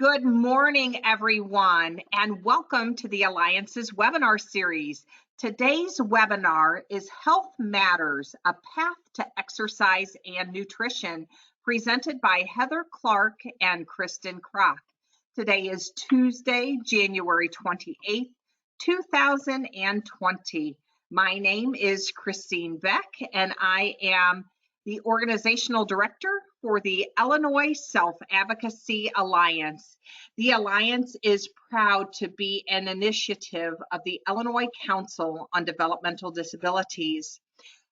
Good morning, everyone, and welcome to the Alliance's webinar series. Today's webinar is Health Matters, a Path to Exercise and Nutrition, presented by Heather Clark and Kristen Kroc. Today is Tuesday, January 28th, 2020. My name is Christine Beck, and I am the Organizational Director for the Illinois Self-Advocacy Alliance. The Alliance is proud to be an initiative of the Illinois Council on Developmental Disabilities.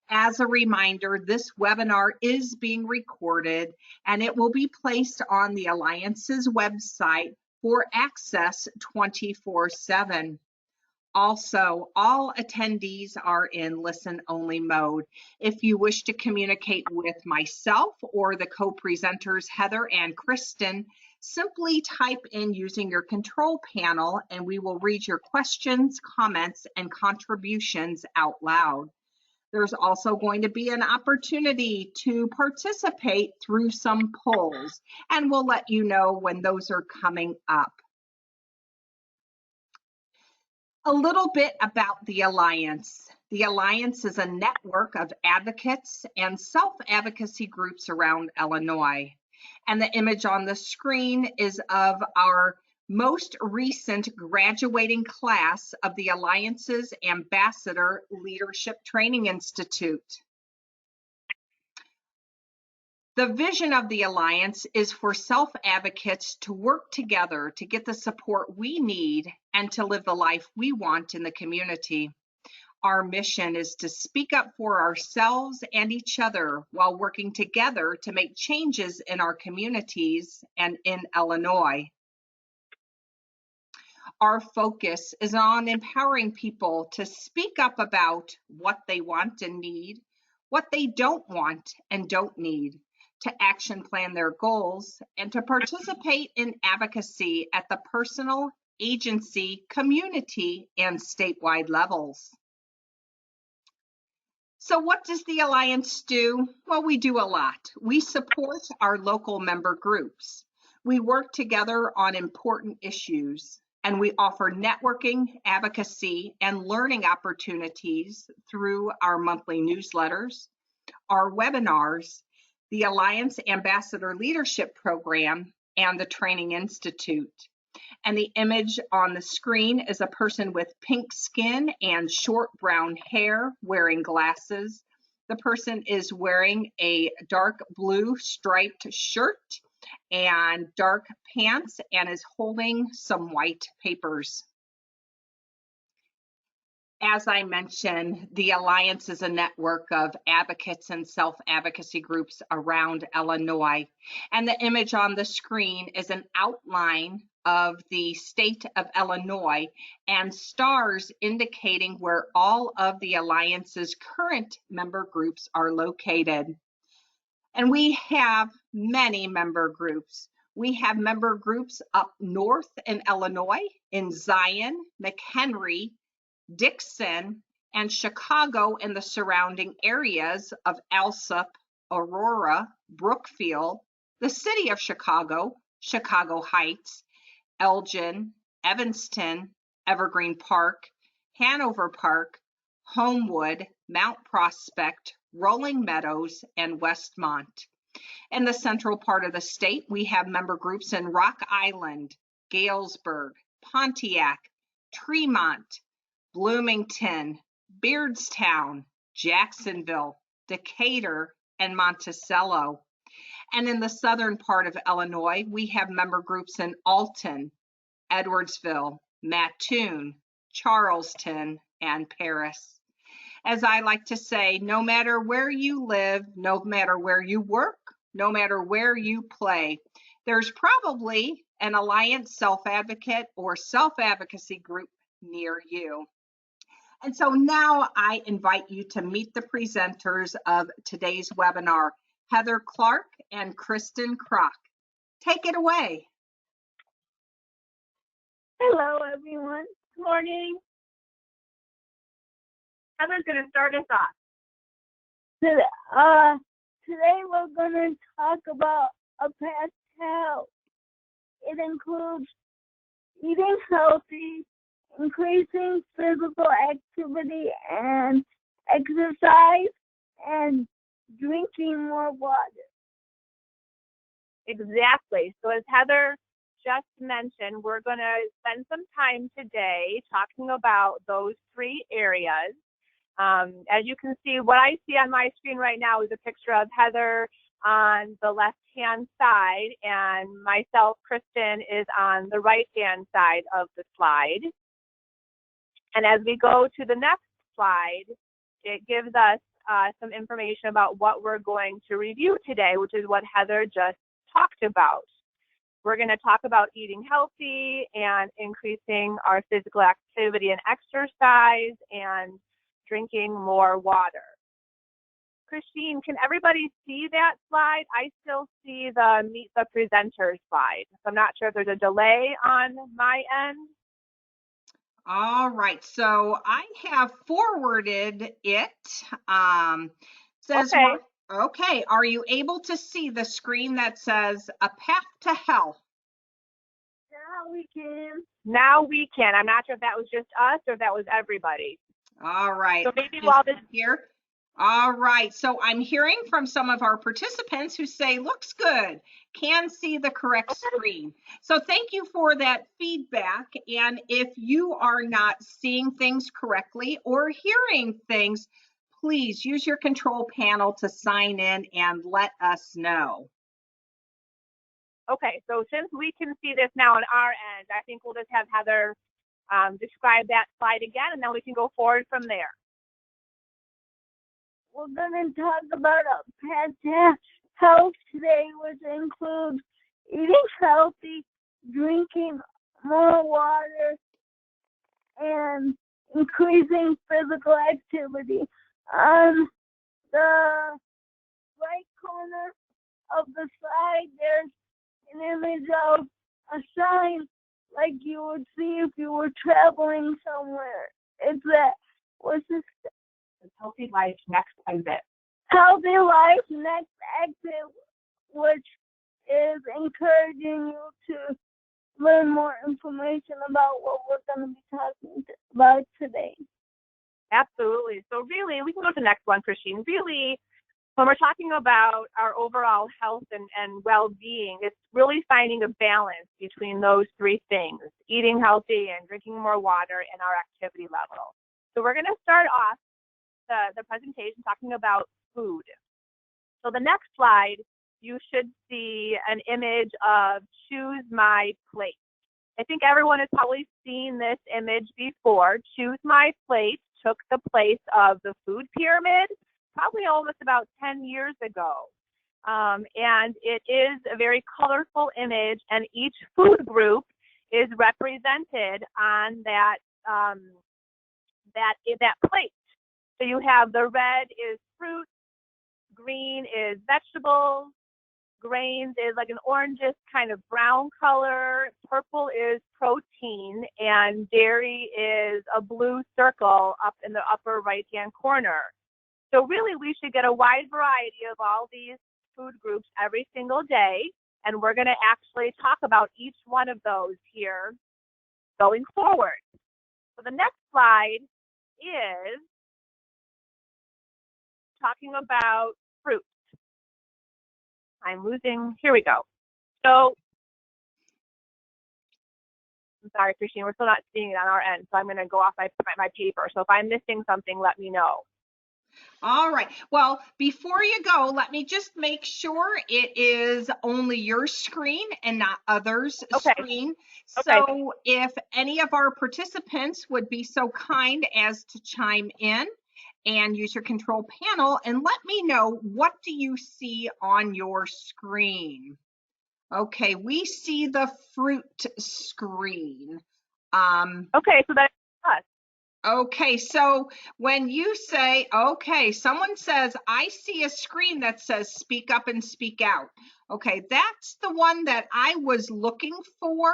As a reminder, this webinar is being recorded and it will be placed on the Alliance's website for access 24/7. Also, all attendees are in listen-only mode. If you wish to communicate with myself or the co-presenters, Heather and Kristen, simply type in using your control panel and we will read your questions, comments, and contributions out loud. There's also going to be an opportunity to participate through some polls, and we'll let you know when those are coming up. A little bit about the Alliance. The Alliance is a network of advocates and self-advocacy groups around Illinois. And the image on the screen is of our most recent graduating class of the Alliance's Ambassador Leadership Training Institute. The vision of the Alliance is for self-advocates to work together to get the support we need and to live the life we want in the community. Our mission is to speak up for ourselves and each other while working together to make changes in our communities and in Illinois. Our focus is on empowering people to speak up about what they want and need, what they don't want and don't need, to action plan their goals, and to participate in advocacy at the personal, agency, community, and statewide levels. So what does the Alliance do? Well, we do a lot. We support our local member groups. We work together on important issues, and we offer networking, advocacy, and learning opportunities through our monthly newsletters, our webinars, the Alliance Ambassador Leadership Program, and the Training Institute. And the image on the screen is a person with pink skin and short brown hair wearing glasses. The person is wearing a dark blue striped shirt and dark pants and is holding some white papers. As I mentioned, the Alliance is a network of advocates and self-advocacy groups around Illinois. And the image on the screen is an outline of the state of Illinois and stars indicating where all of the Alliance's current member groups are located. And we have many member groups. We have member groups up north in Illinois, in Zion, McHenry, Dixon, and Chicago and the surrounding areas of Alsop, Aurora, Brookfield, the city of Chicago, Chicago Heights, Elgin, Evanston, Evergreen Park, Hanover Park, Homewood, Mount Prospect, Rolling Meadows, and Westmont. In the central part of the state, we have member groups in Rock Island, Galesburg, Pontiac, Tremont, Bloomington, Beardstown, Jacksonville, Decatur, and Monticello. And in the southern part of Illinois, we have member groups in Alton, Edwardsville, Mattoon, Charleston, and Paris. As I like to say, no matter where you live, no matter where you work, no matter where you play, there's probably an Alliance self-advocate or self-advocacy group near you. And so now I invite you to meet the presenters of today's webinar, Heather Clark and Kristen Kroc. Take it away. Hello, everyone. Good morning. Heather's going to start us off. Today we're going to talk about a path to health. It includes eating healthy, increasing physical activity and exercise, and drinking more water. Exactly. So as Heather just mentioned, we're going to spend some time today talking about those three areas. As you can see, what I see on my screen right now is a picture of Heather on the left-hand side, and myself, Kristen, is on the right-hand side of the slide. And as we go to the next slide, it gives us some information about what we're going to review today, which is what Heather just talked about. We're going to talk about eating healthy and increasing our physical activity and exercise and drinking more water. Christine, can everybody see that slide? I still see the Meet the Presenter slide. So I'm not sure if there's a delay on my end. All right, so I have forwarded it. Says, okay, are you able to see the screen that says A Path to Health? Now we can. Now we can. I'm not sure if that was just us or if that was everybody. All right. So maybe while this here. All right, so I'm hearing from some of our participants who say, looks good, can see the correct screen. So thank you for that feedback. And if you are not seeing things correctly or hearing things, please use your control panel to sign in and let us know. Okay, so since we can see this now on our end, I think we'll just have Heather describe that slide again, and then we can go forward from there. We're going to talk about a path to health today, which includes eating healthy, drinking more water, and increasing physical activity. On the right corner of the slide, there's an image of a sign like you would see if you were traveling somewhere. It's that, what's this? Healthy Life Next Exit. Healthy Life Next Exit, which is encouraging you to learn more information about what we're going to be talking about today. Absolutely. So really, we can go to the next one, Christine. Really, when we're talking about our overall health and well-being, it's really finding a balance between those three things, eating healthy and drinking more water and our activity level. So we're going to start off the presentation talking about food. So the next slide, you should see an image of Choose My Plate. I think everyone has probably seen this image before. Choose My Plate took the place of the food pyramid probably almost about 10 years ago. And it is a very colorful image, and each food group is represented on that plate. So you have the red is fruit, green is vegetables, grains is like an orangish kind of brown color, purple is protein, and dairy is a blue circle up in the upper right-hand corner. So really, we should get a wide variety of all these food groups every single day, and we're going to actually talk about each one of those here going forward. So the next slide is talking about fruit. Here we go. So, I'm sorry, Christine, we're still not seeing it on our end, so I'm going to go off my paper. So if I'm missing something, let me know. All right. Well, before you go, let me just make sure it is only your screen and not others' screen. So if any of our participants would be so kind as to chime in and use your control panel and let me know, what do you see on your screen? Okay, we see the fruit screen. Okay, so that's us. Okay, so when you say, okay, someone says, I see a screen that says speak up and speak out. Okay, that's the one that I was looking for.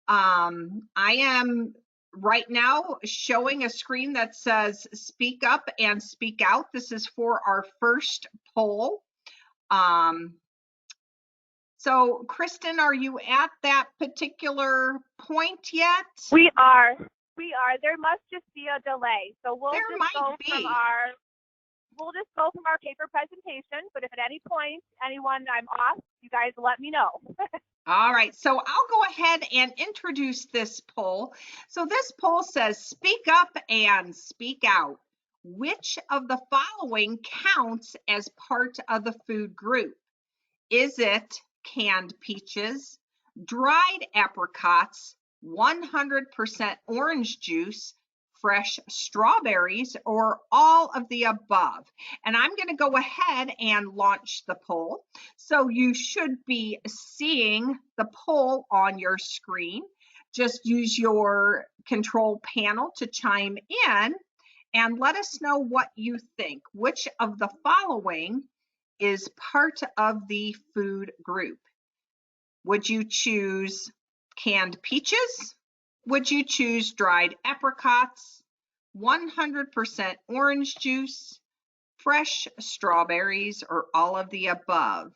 I am right now showing a screen that says speak up and speak out. This is for our first poll. So, Kristen, are you at that particular point yet? We are. There must just be a delay. So we'll There just might go be. from our paper presentation. But if at any point anyone I'm off, you guys let me know. All right, so I'll go ahead and introduce this poll. So this poll says, speak up and speak out. Which of the following counts as part of the food group? Is it canned peaches, dried apricots, 100% orange juice, fresh strawberries, or all of the above? And I'm going to go ahead and launch the poll. So you should be seeing the poll on your screen. Just use your control panel to chime in and let us know what you think. Which of the following is part of the food group? Would you choose canned peaches? Would you choose dried apricots, 100% orange juice, fresh strawberries, or all of the above?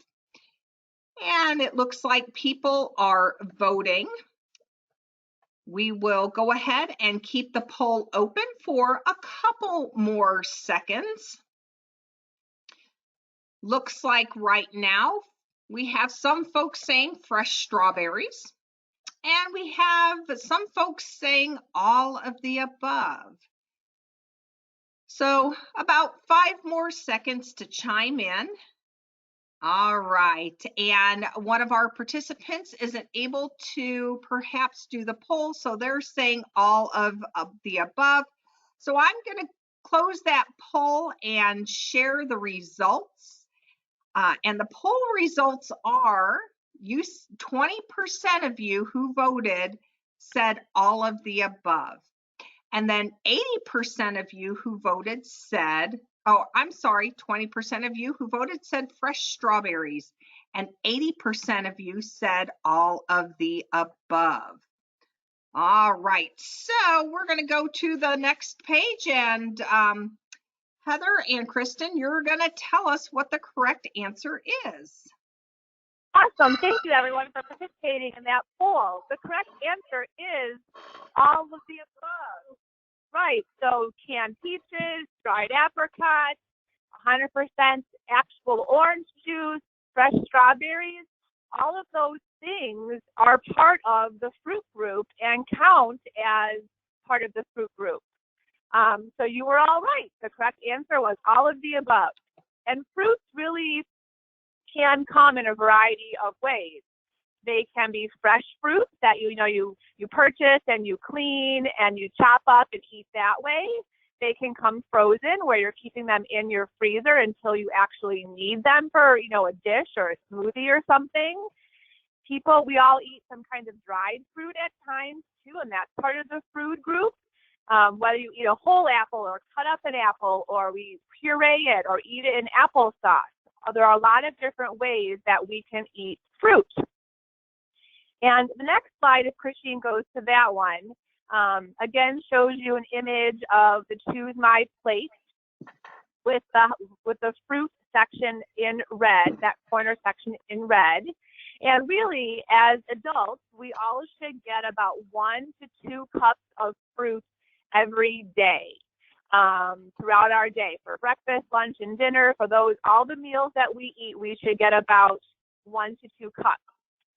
And it looks like people are voting. We will go ahead and keep the poll open for a couple more seconds. Looks like right now we have some folks saying fresh strawberries, and we have some folks saying all of the above. So about 5 more seconds to chime in. All right, and one of our participants isn't able to perhaps do the poll, so they're saying all of the above. So I'm going to close that poll and share the results. And the poll results are 20% of you who voted said all of the above. And then 80% of you who voted said, 20% of you who voted said fresh strawberries. And 80% of you said all of the above. All right, so we're going to go to the next page, and Heather and Kristen, you're going to tell us what the correct answer is. Awesome. Thank you, everyone, for participating in that poll. The correct answer is all of the above. Right. So canned peaches, dried apricots, 100% actual orange juice, fresh strawberries, all of those things are part of the fruit group and count as part of the fruit group. So you were all right. The correct answer was all of the above. And fruits really can come in a variety of ways. They can be fresh fruits that you purchase and you clean and you chop up and eat that way. They can come frozen, where you're keeping them in your freezer until you actually need them for a dish or a smoothie or something. We all eat some kind of dried fruit at times too, and that's part of the fruit group. Whether you eat a whole apple or cut up an apple, or we puree it or eat it in applesauce. There are a lot of different ways that we can eat fruit. And the next slide, if Christine goes to that one, again shows you an image of the Choose My Plate with the fruit section in red, that corner section in red. And really, as adults, we all should get about 1 to 2 cups of fruit every day, throughout our day. For breakfast, lunch, and dinner, for all the meals that we eat, we should get about 1 to 2 cups.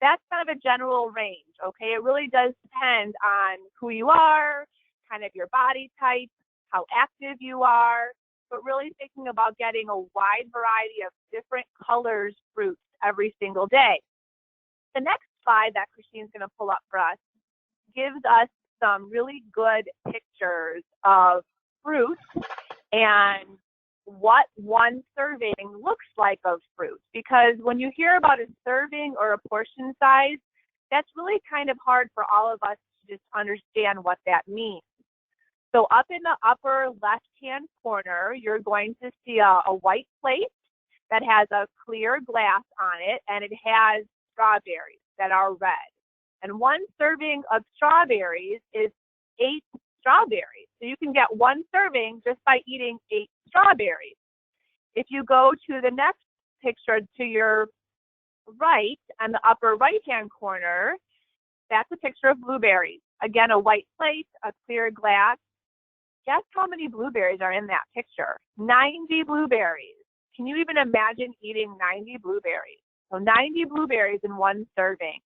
That's kind of a general range, okay? It really does depend on who you are, kind of your body type, how active you are, but really thinking about getting a wide variety of different colors fruits every single day. The next slide that Christine's going to pull up for us gives us some really good pictures of fruit and what one serving looks like of fruit. Because when you hear about a serving or a portion size, that's really kind of hard for all of us to just understand what that means. So up in the upper left-hand corner, you're going to see a white plate that has a clear glass on it, and it has strawberries that are red. And one serving of strawberries is 8 strawberries. So you can get one serving just by eating 8 strawberries. If you go to the next picture to your right, on the upper right-hand corner, that's a picture of blueberries. Again, a white plate, a clear glass. Guess how many blueberries are in that picture? 90 blueberries. Can you even imagine eating 90 blueberries? So 90 blueberries in one serving.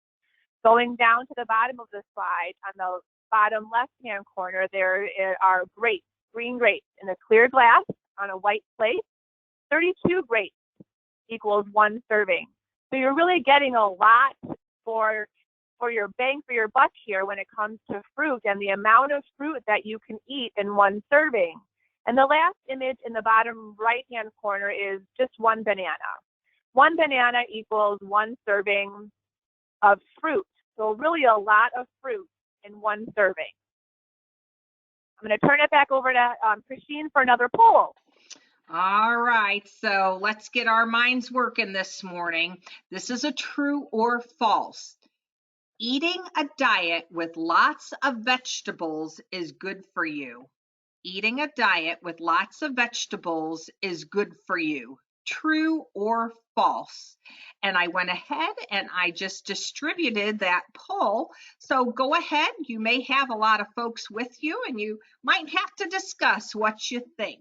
Going down to the bottom of the slide, on the bottom left-hand corner, there are grapes, green grapes in a clear glass on a white plate. 32 grapes equals one serving. So you're really getting a lot for your bang for your buck here when it comes to fruit and the amount of fruit that you can eat in one serving. And the last image in the bottom right-hand corner is just one banana. One banana equals one serving of fruit. So really a lot of fruit in one serving. I'm going to turn it back over to Christine for another poll. All right, so let's get our minds working this morning. This is a true or false. Eating a diet with lots of vegetables is good for you. Eating a diet with lots of vegetables is good for you. True or false? And I went ahead and I just distributed that poll. So go ahead, you may have a lot of folks with you and you might have to discuss what you think.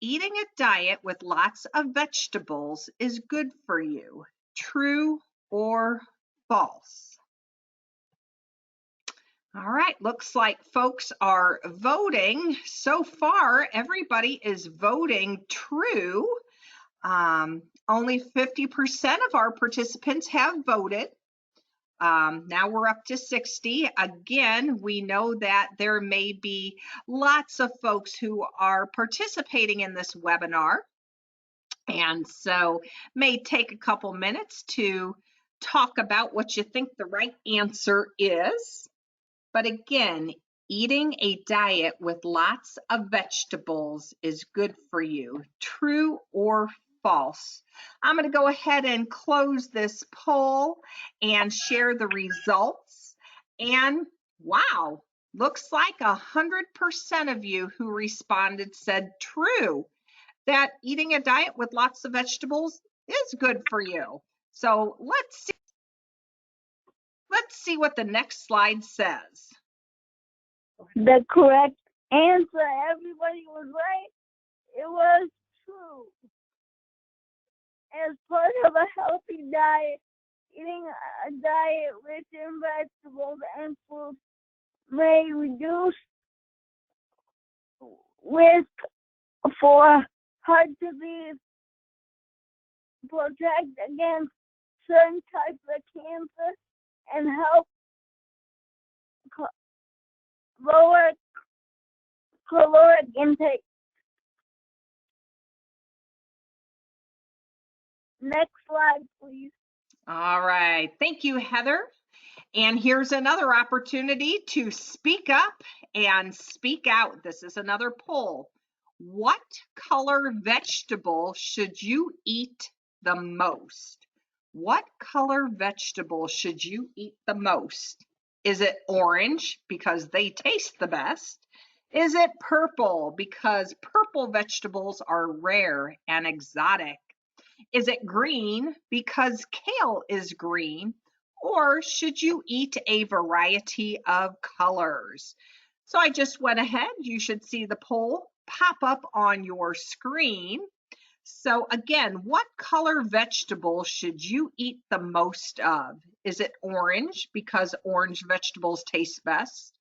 Eating a diet with lots of vegetables is good for you. True or false? All right, looks like folks are voting. So far, everybody is voting true. Only 50% of our participants have voted. Now we're up to 60. Again, we know that there may be lots of folks who are participating in this webinar. And so may take a couple minutes to talk about what you think the right answer is. But again, eating a diet with lots of vegetables is good for you. True or false? I'm going to go ahead and close this poll and share the results. And wow, looks like 100% of you who responded said true, that eating a diet with lots of vegetables is good for you. So let's see what the next slide says. The correct answer, everybody was right. It was true. As part of a healthy diet, eating a diet rich in vegetables and fruit may reduce risk for heart disease, protect against certain types of cancer, and help lower caloric intake. Next slide, please. All right, thank you, Heather. And here's another opportunity to speak up and speak out. This is another poll. What color vegetable should you eat the most? What color vegetable should you eat the most? Is it orange because they taste the best? Is it purple because purple vegetables are rare and exotic? Is it green because kale is green? Or should you eat a variety of colors? So I just went ahead. You should see the poll pop up on your screen. So again, what color vegetable should you eat the most of? Is it orange because orange vegetables taste best?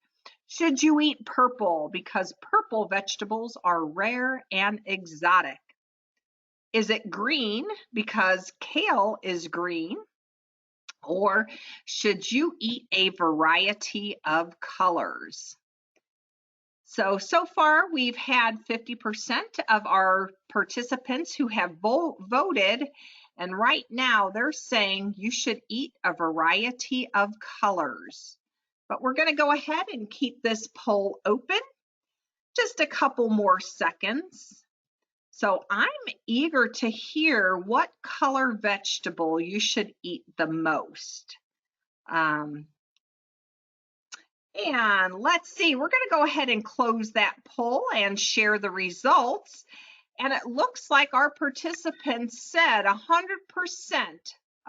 Should you eat purple because purple vegetables are rare and exotic? Is it green because kale is green? Or should you eat a variety of colors? So far we've had 50% of our participants who have voted, and right now they're saying you should eat a variety of colors. But we're going to go ahead and keep this poll open just a couple more seconds. So I'm eager to hear what color vegetable you should eat the most. And let's see, we're going to go ahead and close that poll and share the results. And it looks like our participants said 100%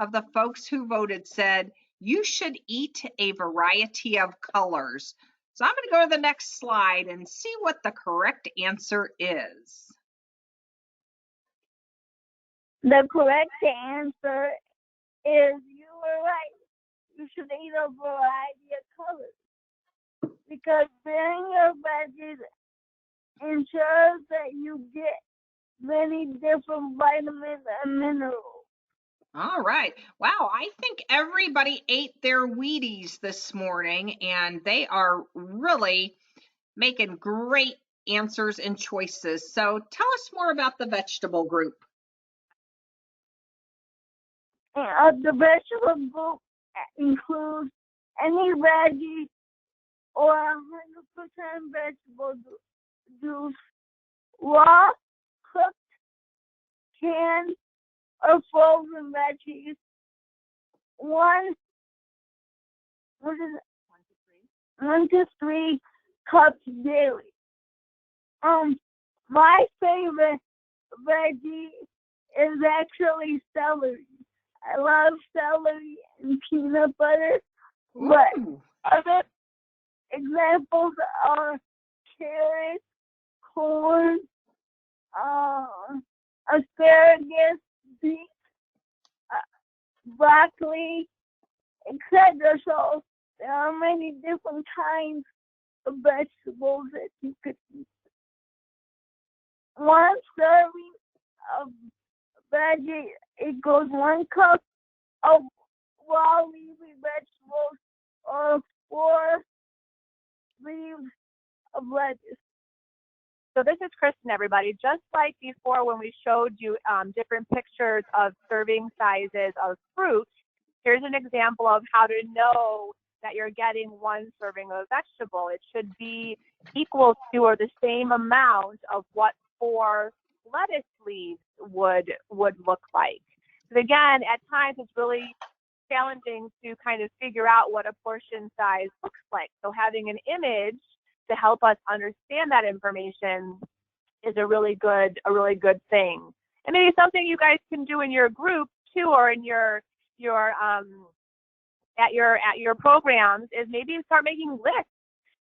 of the folks who voted said you should eat a variety of colors. So I'm going to go to the next slide and see what the correct answer is. The correct answer is you were right. You should eat a variety of colors because being your veggies ensures that you get many different vitamins and minerals. All right. Wow, I think everybody ate their Wheaties this morning, and they are really making great answers and choices. So tell us more about the vegetable group. The vegetable group includes any veggie or 100% vegetable juice, raw, cooked, canned, or frozen veggies. One to three cups daily. My favorite veggie is actually celery. I love celery and peanut butter, but other examples are carrots, corn, asparagus, beets, broccoli, etc. So there are many different kinds of vegetables that you could eat. One serving of veggie equals 1 cup of raw leafy vegetables or 4 leaves of lettuce. So this is Kristen, everybody. Just like before when we showed you different pictures of serving sizes of fruit, here's an example of how to know that you're getting 1 serving of vegetable. It should be equal to or the same amount of what 4 lettuce leaves would look like. Because again, at times it's really challenging to kind of figure out what a portion size looks like. So having an image to help us understand that information is a really good thing. And maybe something you guys can do in your group too, or in your at your programs, is maybe start making lists.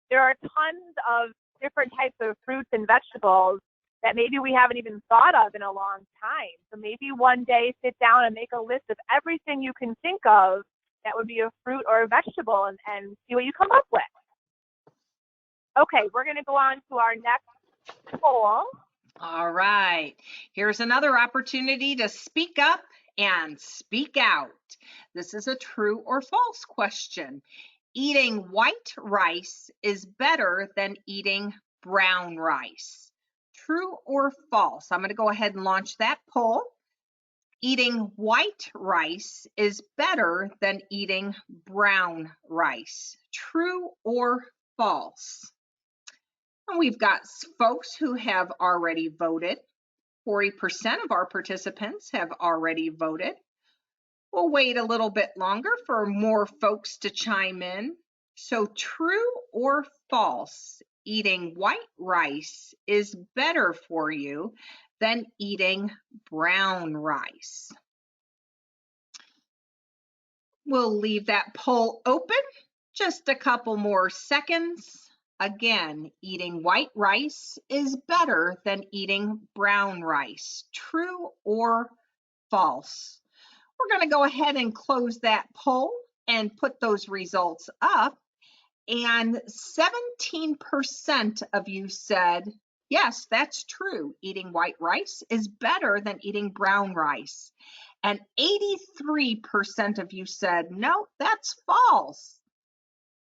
There are tons of different types of fruits and vegetables that maybe we haven't even thought of in a long time. So maybe one day sit down and make a list of everything you can think of that would be a fruit or a vegetable and see what you come up with. Okay, we're going to go on to our next poll. All right, here's another opportunity to speak up and speak out. This is a true or false question. Eating white rice is better than eating brown rice. True or false? I'm going to go ahead and launch that poll. Eating white rice is better than eating brown rice. True or false? And we've got folks who have already voted. 40% of our participants have already voted. We'll wait a little bit longer for more folks to chime in. So true or false, eating white rice is better for you than eating brown rice. We'll leave that poll open just a couple more seconds. Again, eating white rice is better than eating brown rice. True or false? We're going to go ahead and close that poll and put those results up. And 17% of you said, yes, that's true. Eating white rice is better than eating brown rice. And 83% of you said, no, that's false.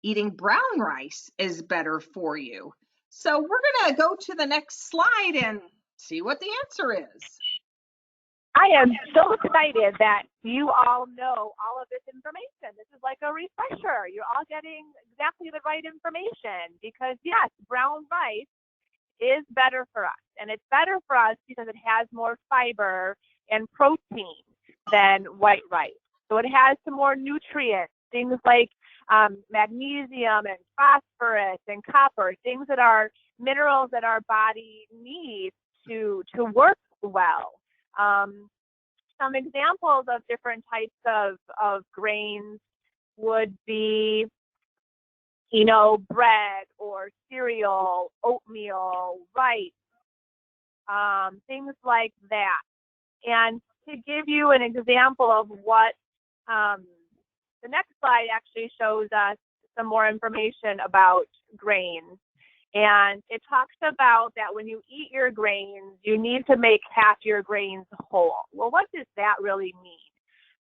Eating brown rice is better for you. So we're going to go to the next slide and see what the answer is. I am so excited that you all know all of this information. This is like a refresher. You're all getting exactly the right information because, yes, brown rice is better for us. And it's better for us because it has more fiber and protein than white rice. So it has some more nutrients, things like magnesium and phosphorus and copper, things that are minerals that our body needs to work well. some examples of different types of grains would be, you know, bread or cereal, oatmeal, rice, things like that. And to give you an example of what the next slide actually shows us some more information about grains. And it talks about that when you eat your grains, you need to make half your grains whole. Well, what does that really mean?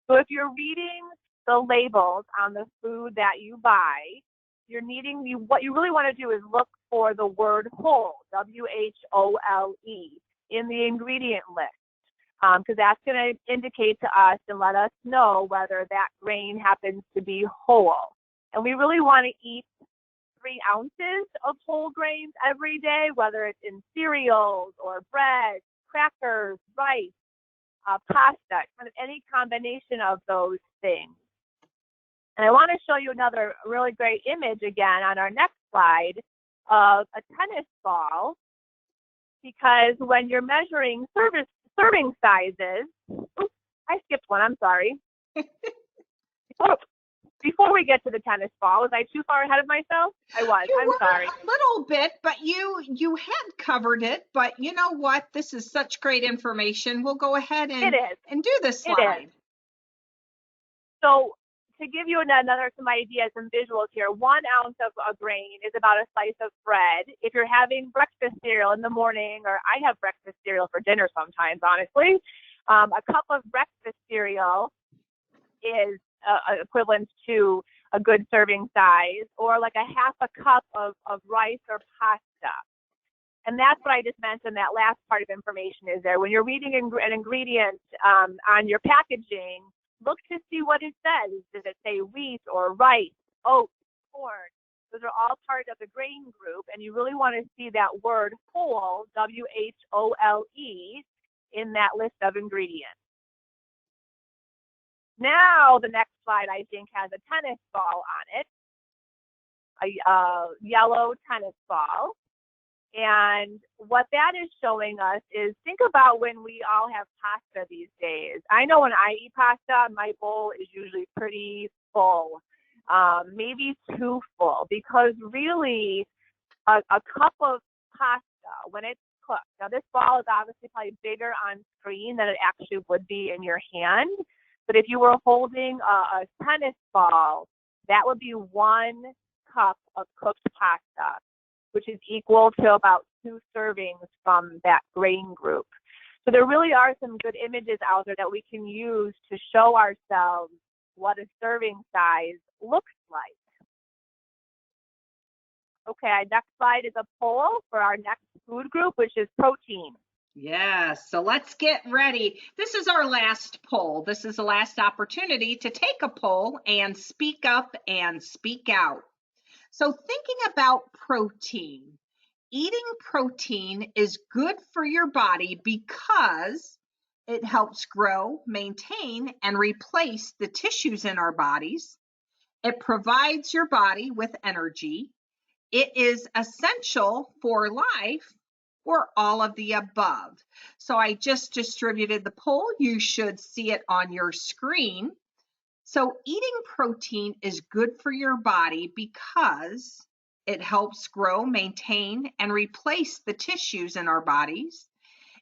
So if you're reading the labels on the food that you buy, what you really want to do is look for the word whole, W-H-O-L-E, in the ingredient list, because that's going to indicate to us and let us know whether that grain happens to be whole. And we really want to eat 3 ounces of whole grains every day, whether it's in cereals or bread, crackers, rice, pasta, kind of any combination of those things. And I want to show you another really great image again on our next slide of a tennis ball, because when you're measuring serving sizes, oops, I skipped one, I'm sorry. Before we get to the tennis ball, was I too far ahead of myself? I was. I'm sorry. A little bit, but you had covered it. But you know what? This is such great information. We'll go ahead and do the slide. It is. So to give you some ideas, some visuals here, 1 ounce of a grain is about a slice of bread. If you're having breakfast cereal in the morning, or I have breakfast cereal for dinner sometimes, honestly, a cup of breakfast cereal is equivalent to a good serving size, or like a half a cup of rice or pasta. And that's what I just mentioned, that last part of information is there. When you're reading an ingredient on your packaging, look to see what it says. Does it say wheat or rice, oats, corn? Those are all part of the grain group, and you really want to see that word whole, W-H-O-L-E, in that list of ingredients. Now, the next slide, I think, has a tennis ball on it, a yellow tennis ball. And what that is showing us is, think about when we all have pasta these days. I know when I eat pasta, my bowl is usually pretty full, maybe too full, because really a cup of pasta, when it's cooked, now this ball is obviously probably bigger on screen than it actually would be in your hand. But if you were holding a tennis ball, that would be 1 cup of cooked pasta, which is equal to about 2 servings from that grain group. So there really are some good images out there that we can use to show ourselves what a serving size looks like. Okay, next slide is a poll for our next food group, which is protein. Yes, so let's get ready. This is our last poll. This is the last opportunity to take a poll and speak up and speak out. So thinking about protein, eating protein is good for your body because it helps grow, maintain, and replace the tissues in our bodies. It provides your body with energy. It is essential for life, or all of the above. So I just distributed the poll. You should see it on your screen. So eating protein is good for your body because it helps grow, maintain, and replace the tissues in our bodies.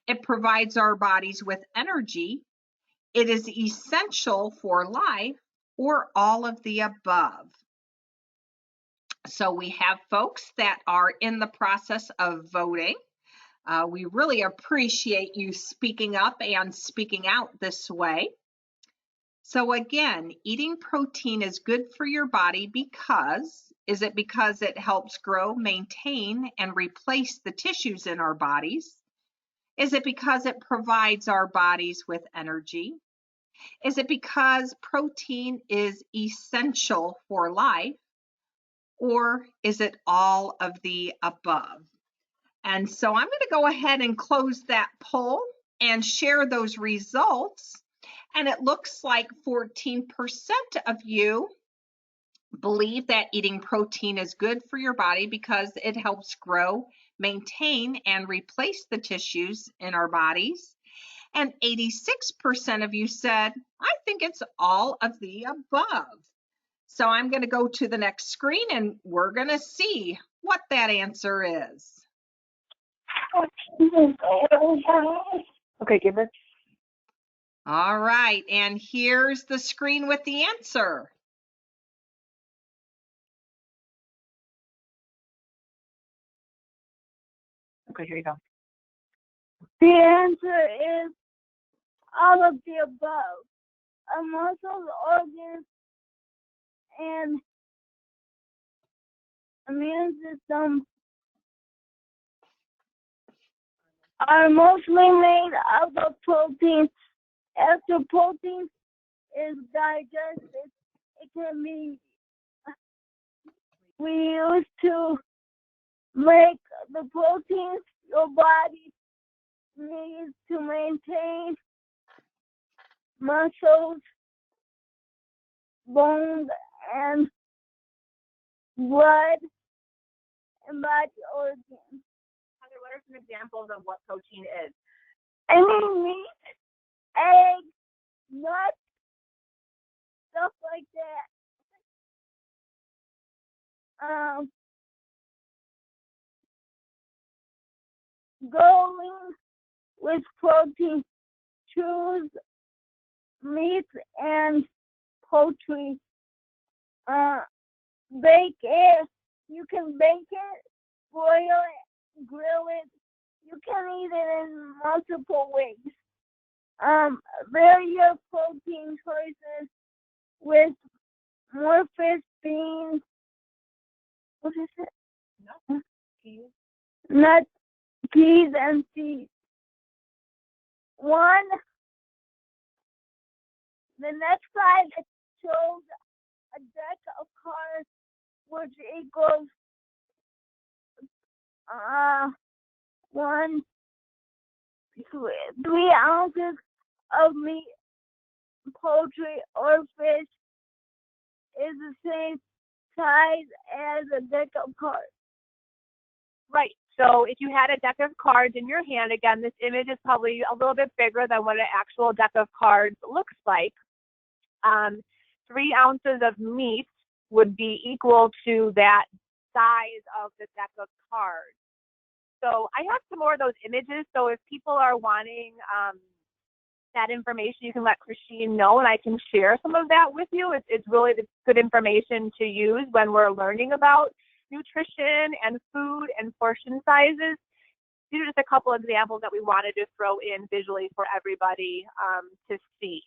It provides our bodies with energy. It is essential for life, or all of the above. So we have folks that are in the process of voting. We really appreciate you speaking up and speaking out this way. So again, eating protein is good for your body because, is it because it helps grow, maintain, and replace the tissues in our bodies? Is it because it provides our bodies with energy? Is it because protein is essential for life? Or is it all of the above? And so I'm going to go ahead and close that poll and share those results. And it looks like 14% of you believe that eating protein is good for your body because it helps grow, maintain, and replace the tissues in our bodies. And 86% of you said, I think it's all of the above. So I'm going to go to the next screen and we're going to see what that answer is. Okay, give it. All right, and here's the screen with the answer. Okay, here you go. The answer is all of the above. Our muscles, organs, and immune system are mostly made up of protein. After protein is digested, it can be used to make the proteins your body needs to maintain muscles, bones, and blood and body organs. Heather, what are some examples of what protein is? Any meat, eggs, nuts, stuff like that. Going with protein, choose meat and poultry. Bake it. You can bake it, boil it, grill it. You can eat it in multiple ways. Vary your protein choices with more fish, beans. What is it? Nuts, peas, and seeds. The next slide shows a deck of cards, which equals 3 ounces of meat, poultry, or fish is the same size as a deck of cards. Right. So if you had a deck of cards in your hand, again, this image is probably a little bit bigger than what an actual deck of cards looks like. 3 ounces of meat would be equal to that size of the deck of cards. So I have some more of those images. So if people are wanting that information, you can let Christine know, and I can share some of that with you. It's really good information to use when we're learning about nutrition and food and portion sizes. These are just a couple examples that we wanted to throw in visually for everybody to see.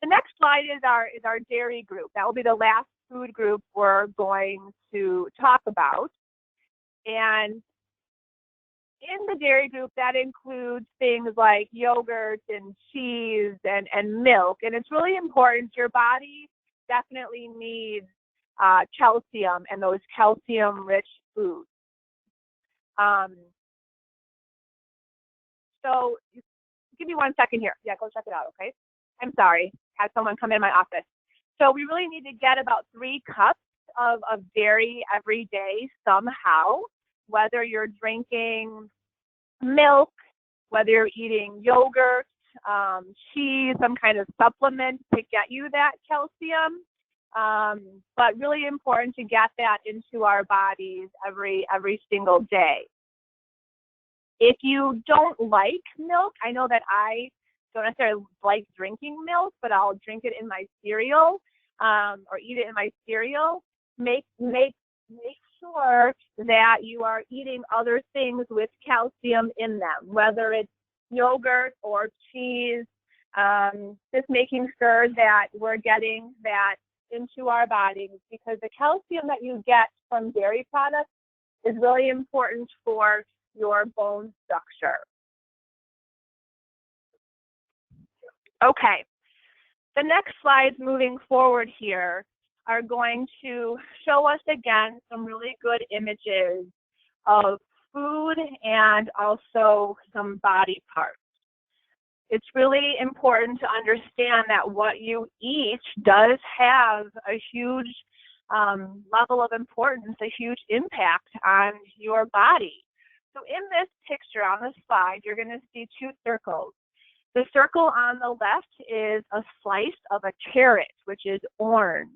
The next slide is our dairy group. That will be the last food group we're going to talk about. And in the dairy group, that includes things like yogurt and cheese and milk. And it's really important. Your body definitely needs calcium and those calcium-rich foods. So give me 1 second here. Yeah, go check it out, okay? I'm sorry. Had someone come in my office. So we really need to get about 3 cups of dairy every day somehow, whether you're drinking milk, whether you're eating yogurt, cheese, some kind of supplement to get you that calcium. But really important to get that into our bodies every single day. If you don't like milk, I know that I don't necessarily like drinking milk, but I'll drink it in my cereal or eat it in my cereal. Make sure that you are eating other things with calcium in them, whether it's yogurt or cheese, just making sure that we're getting that into our bodies, because the calcium that you get from dairy products is really important for your bone structure. Okay, the next slides moving forward here are going to show us again some really good images of food and also some body parts. It's really important to understand that what you eat does have a huge level of importance, a huge impact on your body. So in this picture on the slide, you're going to see two circles. The circle on the left is a slice of a carrot, which is orange.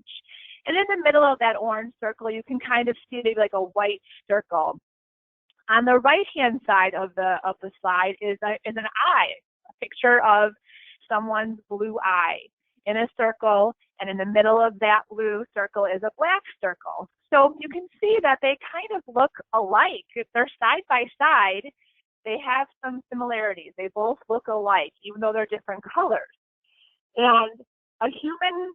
And in the middle of that orange circle, you can kind of see maybe like a white circle. On the right-hand side of the slide is an eye, a picture of someone's blue eye in a circle, and in the middle of that blue circle is a black circle. So you can see that they kind of look alike. If they're side by side, they have some similarities. They both look alike, even though they're different colors. And a human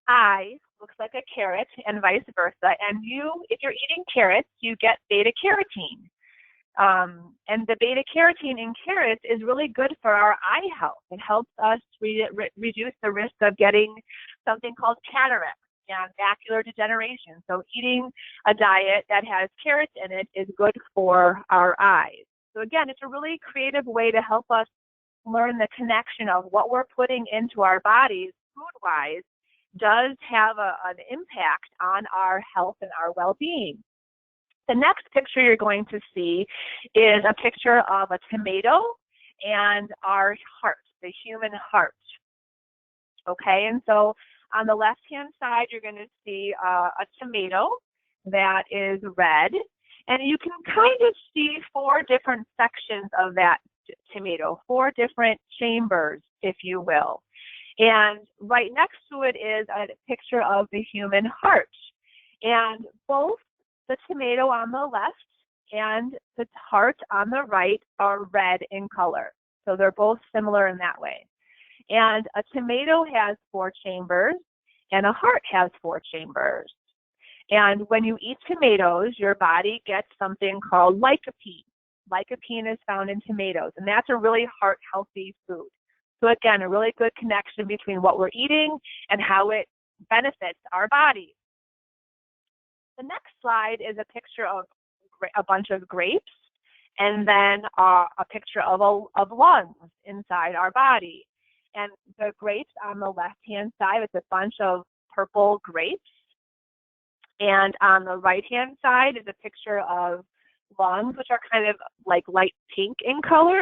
eye looks like a carrot and vice versa. And if you're eating carrots, you get beta carotene. And the beta carotene in carrots is really good for our eye health. It helps us reduce the risk of getting something called cataracts and macular degeneration. So eating a diet that has carrots in it is good for our eyes. So again, it's a really creative way to help us learn the connection of what we're putting into our bodies food-wise does have an impact on our health and our well-being. The next picture you're going to see is a picture of a tomato and our heart, the human heart. Okay, and so on the left-hand side, you're going to see a tomato that is red, and you can kind of see four different sections of that tomato, four different chambers, if you will. And right next to it is a picture of the human heart. And both the tomato on the left and the heart on the right are red in color. So they're both similar in that way. And a tomato has four chambers and a heart has four chambers. And when you eat tomatoes, your body gets something called lycopene. Lycopene is found in tomatoes, and that's a really heart-healthy food. So again, a really good connection between what we're eating and how it benefits our bodies. The next slide is a picture of a bunch of grapes, and then a picture of lungs inside our body. And the grapes on the left-hand side, it's a bunch of purple grapes. And on the right-hand side is a picture of lungs, which are kind of like light pink in color.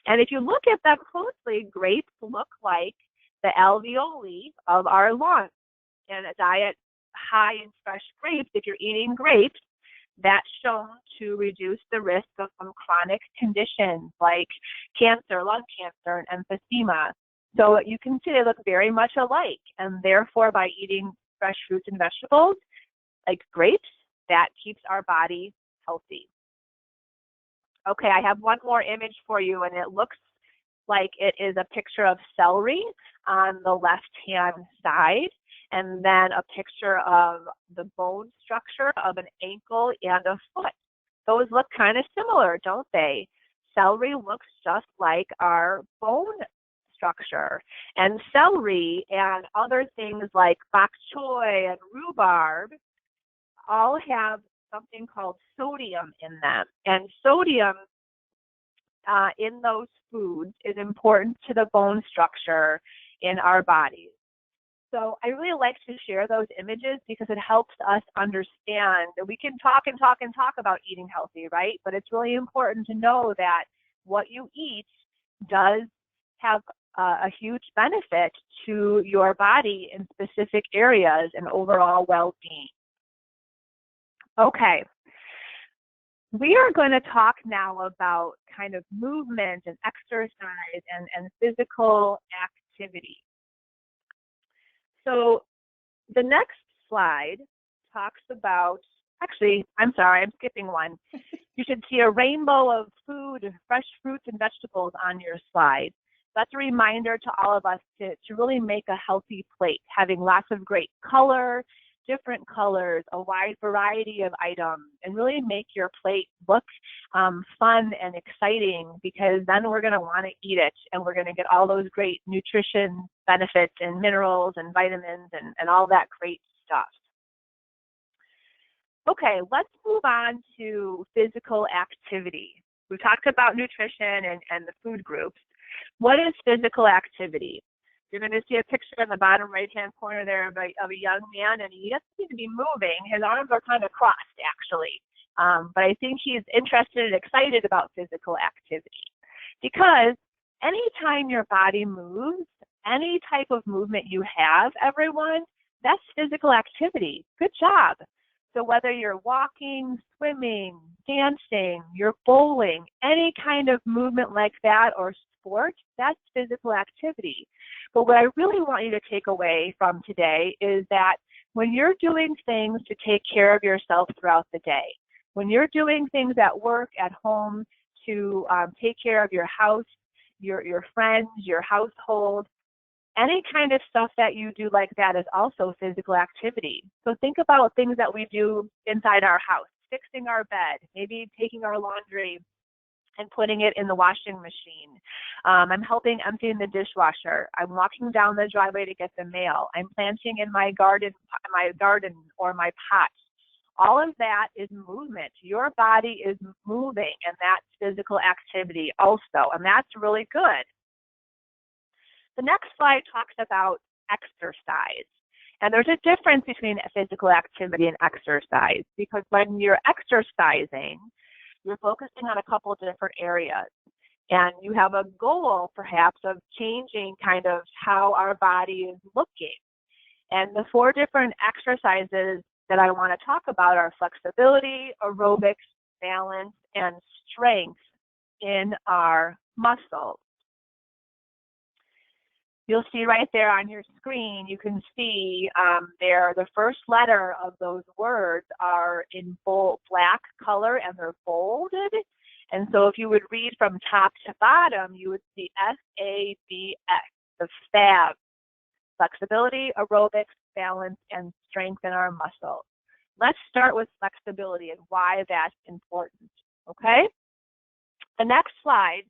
And if you look at them closely, grapes look like the alveoli of our lungs. And a diet high in fresh grapes, if you're eating grapes, that's shown to reduce the risk of some chronic conditions like cancer, lung cancer, and emphysema. So you can see they look very much alike. And therefore, by eating fresh fruits and vegetables, like grapes, that keeps our body healthy. Okay, I have one more image for you, and it looks like it is a picture of celery on the left-hand side, and then a picture of the bone structure of an ankle and a foot. Those look kind of similar, don't they? Celery looks just like our bone structure, and celery and other things like bok choy and rhubarb all have something called sodium in them. And sodium in those foods is important to the bone structure in our bodies. So I really like to share those images because it helps us understand that we can talk and talk and talk about eating healthy, right? But it's really important to know that what you eat does have a huge benefit to your body in specific areas and overall well-being. Okay, we are going to talk now about kind of movement and exercise and physical activity. So the next slide talks about, actually, I'm sorry, I'm skipping one. You should see a rainbow of food, fresh fruits and vegetables on your slide. That's a reminder to all of us to really make a healthy plate, having lots of great color, different colors, a wide variety of items, and really make your plate look fun and exciting, because then we're going to want to eat it and we're going to get all those great nutrition benefits and minerals and vitamins and all that great stuff. Okay, let's move on to physical activity. We talked about nutrition and the food groups. What is physical activity? You're going to see a picture in the bottom right-hand corner there of a young man, and he doesn't seem to be moving. His arms are kind of crossed, actually. But I think he's interested and excited about physical activity because anytime your body moves, any type of movement you have, everyone, that's physical activity. Good job. So whether you're walking, swimming, dancing, you're bowling, any kind of movement like that or sport, that's physical activity. But what I really want you to take away from today is that when you're doing things to take care of yourself throughout the day, when you're doing things at work, at home, to take care of your house, your friends, your household, any kind of stuff that you do like that is also physical activity. So think about things that we do inside our house, fixing our bed, maybe taking our laundry and putting it in the washing machine. I'm helping emptying the dishwasher. I'm walking down the driveway to get the mail. I'm planting in my garden or my pot. All of that is movement. Your body is moving, and that's physical activity also, and that's really good. The next slide talks about exercise. And there's a difference between physical activity and exercise because when you're exercising, you're focusing on a couple different areas. And you have a goal, perhaps, of changing kind of how our body is looking. And the 4 different exercises that I want to talk about are flexibility, aerobics, balance, and strength in our muscles. You'll see right there on your screen, you can see there the first letter of those words are in bold black color and they're bolded. And so if you would read from top to bottom, you would see FABS, the FAB, flexibility, aerobics, balance, and strengthen our muscles. Let's start with flexibility and why that's important, okay? The next slide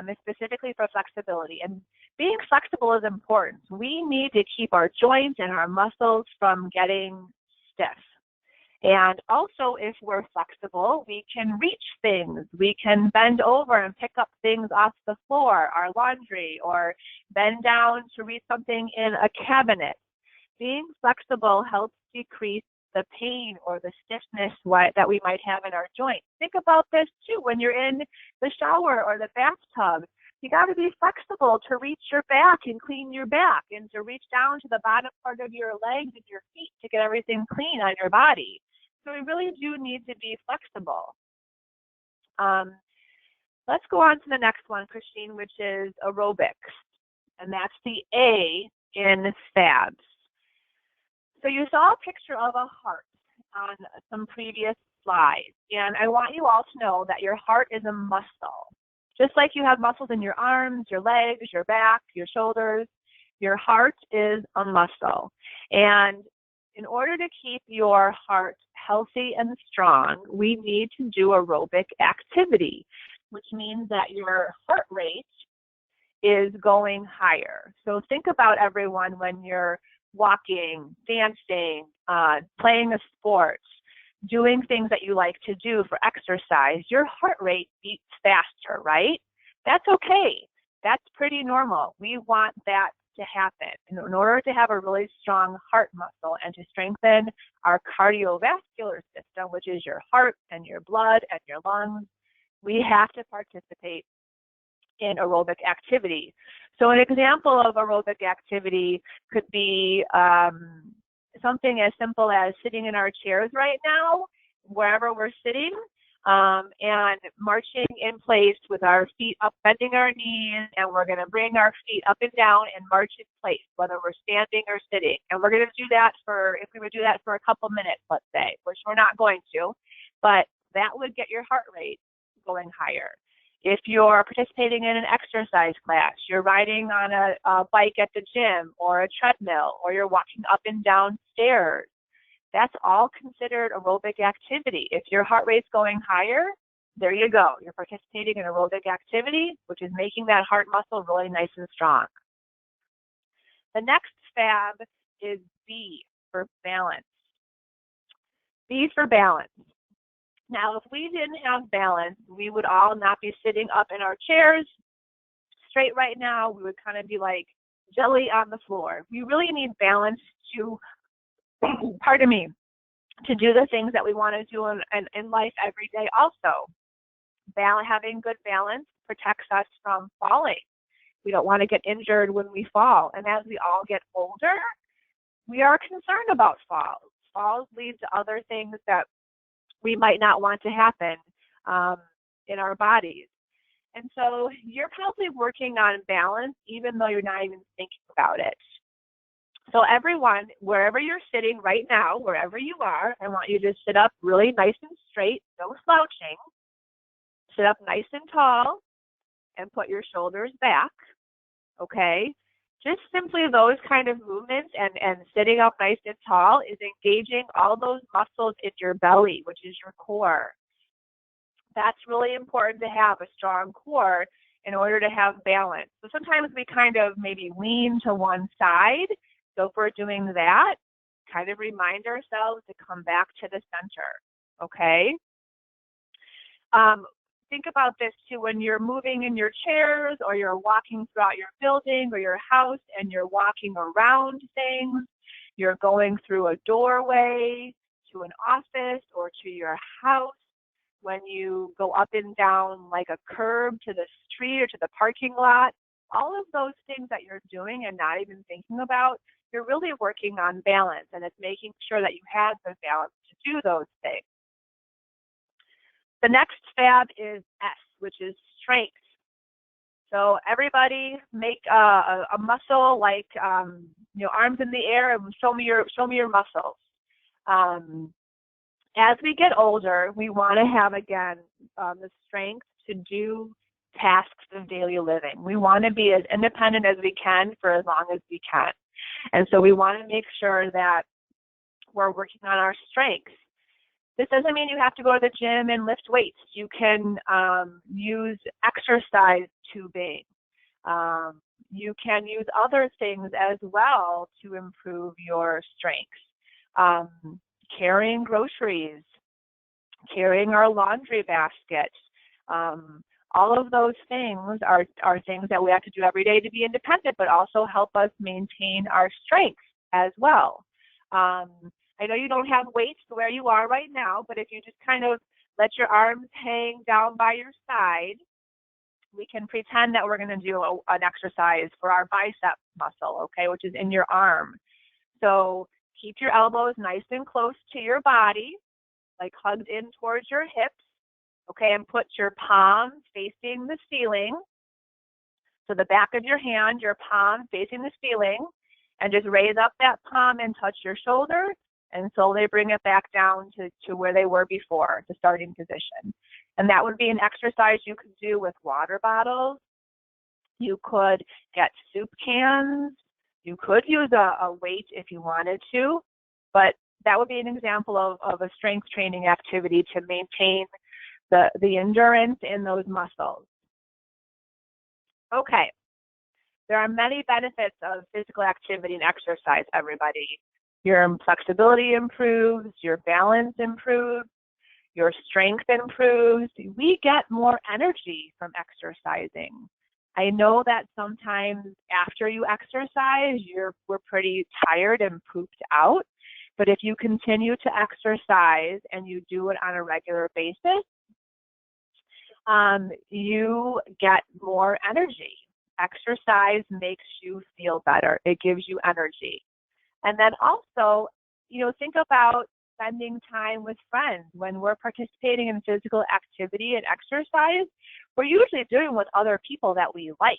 is specifically for flexibility. And being flexible is important. We need to keep our joints and our muscles from getting stiff. And also, if we're flexible, we can reach things. We can bend over and pick up things off the floor, our laundry, or bend down to reach something in a cabinet. Being flexible helps decrease the pain or the stiffness that we might have in our joints. Think about this too when you're in the shower or the bathtub. You got to be flexible to reach your back and clean your back and to reach down to the bottom part of your legs and your feet to get everything clean on your body. So we really do need to be flexible. Let's go on to the next one, Christine, which is aerobics. And that's the A in FABS. So you saw a picture of a heart on some previous slides. And I want you all to know that your heart is a muscle. Just like you have muscles in your arms, your legs, your back, your shoulders, your heart is a muscle. And in order to keep your heart healthy and strong, we need to do aerobic activity, which means that your heart rate is going higher. So think about everyone when you're walking, dancing, playing a sport, doing things that you like to do for exercise, your heart rate beats faster, right? That's okay. That's pretty normal. We want that to happen. In order to have a really strong heart muscle and to strengthen our cardiovascular system, which is your heart and your blood and your lungs, we have to participate in aerobic activity. So an example of aerobic activity could be something as simple as sitting in our chairs right now, wherever we're sitting, and marching in place with our feet up, bending our knees, and we're going to bring our feet up and down and march in place, whether we're standing or sitting. And we're going to do that if we would do that for a couple minutes, let's say, which we're not going to, but that would get your heart rate going higher. If you're participating in an exercise class, you're riding on a bike at the gym or a treadmill, or you're walking up and down stairs, that's all considered aerobic activity. If your heart rate's going higher, there you go. You're participating in aerobic activity, which is making that heart muscle really nice and strong. The next FAB is B for balance. B for balance. Now, if we didn't have balance, we would all not be sitting up in our chairs straight right now. We would kind of be like jelly on the floor. We really need balance to, pardon me, to do the things that we want to do in life every day also. Having good balance protects us from falling. We don't want to get injured when we fall. And as we all get older, we are concerned about falls. Falls lead to other things that we might not want to happen in our bodies. And so you're probably working on balance even though you're not even thinking about it. So everyone, wherever you're sitting right now, wherever you are, I want you to sit up really nice and straight, no slouching. Sit up nice and tall and put your shoulders back, okay? Just simply those kind of movements and sitting up nice and tall is engaging all those muscles in your belly, which is your core. That's really important to have a strong core in order to have balance. So sometimes we kind of maybe lean to one side. So if we're doing that, kind of remind ourselves to come back to the center, okay? Think about this too when you're moving in your chairs or you're walking throughout your building or your house and you're walking around things. You're going through a doorway to an office or to your house. When you go up and down like a curb to the street or to the parking lot, all of those things that you're doing and not even thinking about, you're really working on balance, and it's making sure that you have the balance to do those things. The next fab is S, which is strength. So everybody make a muscle like arms in the air and show me your muscles. As we get older, we want to have again the strength to do tasks of daily living. We want to be as independent as we can for as long as we can, and so we want to make sure that we're working on our strengths. This doesn't mean you have to go to the gym and lift weights. You can use exercise tubing. You can use other things as well to improve your strengths. Carrying groceries, carrying our laundry basket. All of those things are things that we have to do every day to be independent, but also help us maintain our strengths as well. I know you don't have weights where you are right now, but if you just kind of let your arms hang down by your side, we can pretend that we're going to do an exercise for our bicep muscle, okay, which is in your arm. So keep your elbows nice and close to your body, like hugged in towards your hips, okay, and put your palms facing the ceiling. So the back of your hand, your palm facing the ceiling, and just raise up that palm and touch your shoulder, and slowly bring it back down to where they were before, the starting position. And that would be an exercise you could do with water bottles. You could get soup cans. You could use a weight if you wanted to, but that would be an example of a strength training activity to maintain the endurance in those muscles. Okay, there are many benefits of physical activity and exercise, everybody. Your flexibility improves, your balance improves, your strength improves. We get more energy from exercising. I know that sometimes after you exercise, we're pretty tired and pooped out, but if you continue to exercise and you do it on a regular basis, you get more energy. Exercise makes you feel better. It gives you energy. And then also, think about spending time with friends. When we're participating in physical activity and exercise, we're usually doing with other people that we like.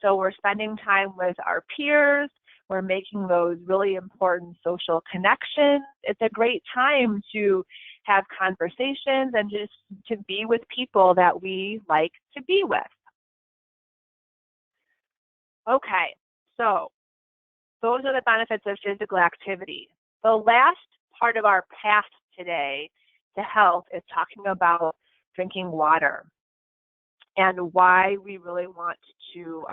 So we're spending time with our peers. We're making those really important social connections. It's a great time to have conversations and just to be with people that we like to be with. Okay, so those are the benefits of physical activity. The last part of our path today to health is talking about drinking water and why we really want to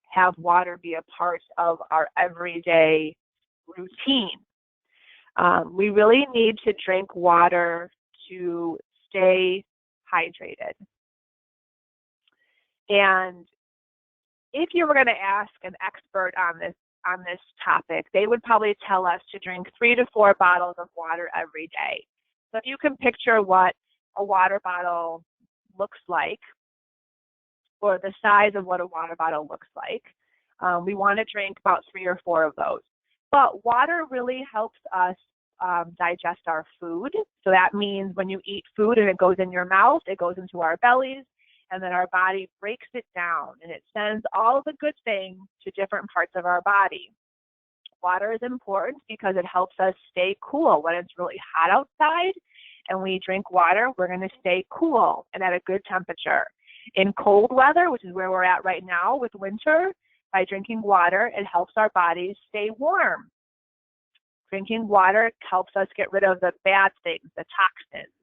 have water be a part of our everyday routine. We really need to drink water to stay hydrated. And if you were going to ask an expert on this on this topic, they would probably tell us to drink 3 to 4 bottles of water every day. So if you can picture what a water bottle looks like, or the size of what a water bottle looks like, we want to drink about 3 or 4 of those. But water really helps us digest our food. So that means when you eat food and it goes in your mouth, it goes into our bellies, and then our body breaks it down and it sends all the good things to different parts of our body. Water is important because it helps us stay cool when it's really hot outside, and we drink water, we're going to stay cool and at a good temperature. In cold weather, which is where we're at right now with winter, by drinking water, it helps our bodies stay warm. Drinking water helps us get rid of the bad things, the toxins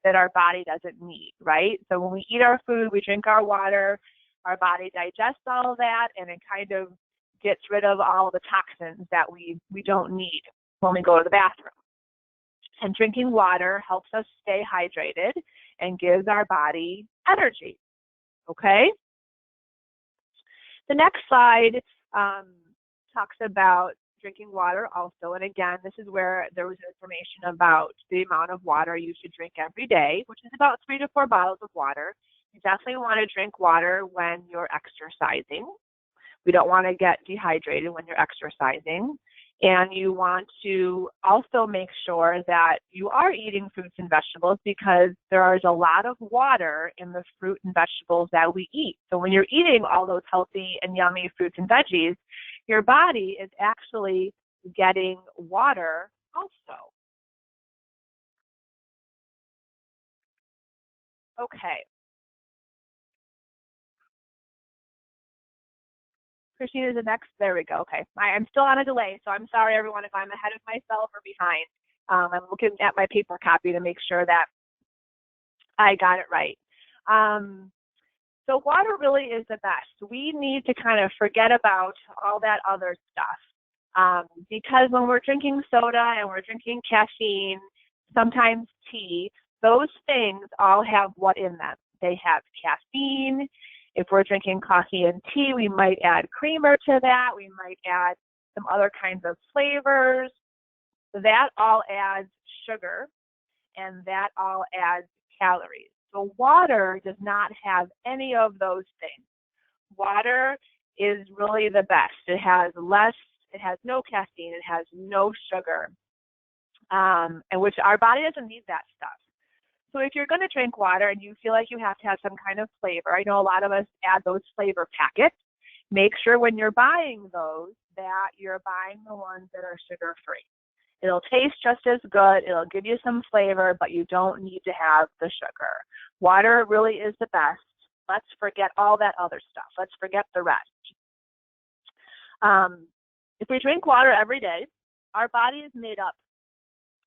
that our body doesn't need, right? So when we eat our food, we drink our water, our body digests all of that, and it kind of gets rid of all of the toxins that we don't need when we go to the bathroom. And drinking water helps us stay hydrated and gives our body energy, okay? The next slide talks about drinking water also. And again, this is where there was information about the amount of water you should drink every day, which is about 3 to 4 bottles of water. You definitely want to drink water when you're exercising. We don't want to get dehydrated when you're exercising. And you want to also make sure that you are eating fruits and vegetables, because there is a lot of water in the fruit and vegetables that we eat. So when you're eating all those healthy and yummy fruits and veggies, your body is actually getting water also. Okay. Christina is the next. There we go. Okay. I'm still on a delay, so I'm sorry, everyone, if I'm ahead of myself or behind. I'm looking at my paper copy to make sure that I got it right. So water really is the best. We need to kind of forget about all that other stuff, because when we're drinking soda and we're drinking caffeine, sometimes tea, those things all have what in them? They have caffeine. If we're drinking coffee and tea, we might add creamer to that. We might add some other kinds of flavors. That all adds sugar, and that all adds calories. So water does not have any of those things. Water is really the best. It has no caffeine, it has no sugar, and which our body doesn't need that stuff. So if you're going to drink water and you feel like you have to have some kind of flavor, I know a lot of us add those flavor packets. Make sure when you're buying those that you're buying the ones that are sugar-free. It'll taste just as good. It'll give you some flavor, but you don't need to have the sugar. Water really is the best. Let's forget all that other stuff. Let's forget the rest. If we drink water every day, our body is made up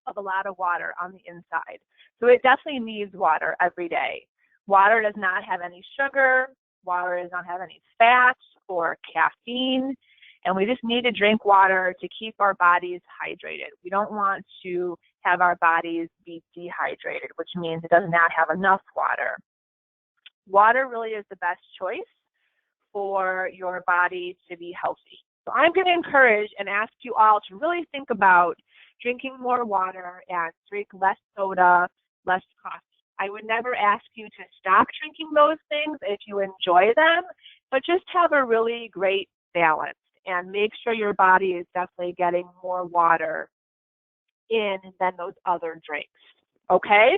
of a lot of water on the inside. So it definitely needs water every day. Water does not have any sugar. Water does not have any fat or caffeine. And we just need to drink water to keep our bodies hydrated. We don't want to have our bodies be dehydrated, which means it does not have enough water. Water really is the best choice for your body to be healthy. So I'm going to encourage and ask you all to really think about drinking more water and drink less soda, less coffee. I would never ask you to stop drinking those things if you enjoy them, but just have a really great balance and make sure your body is definitely getting more water in than those other drinks, okay?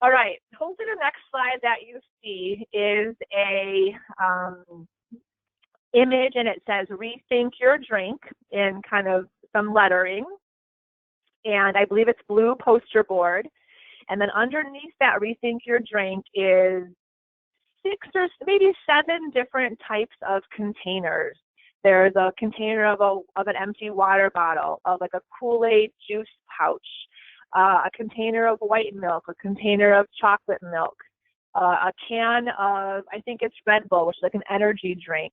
All right, hopefully the next slide that you see is a image, and it says rethink your drink in kind of some lettering, and I believe it's blue poster board. And then underneath that rethink your drink is 6 or maybe 7 different types of containers. There's a container of an empty water bottle, of like a Kool-Aid juice pouch, a container of white milk, a container of chocolate milk, a can of, I think it's Red Bull, which is like an energy drink.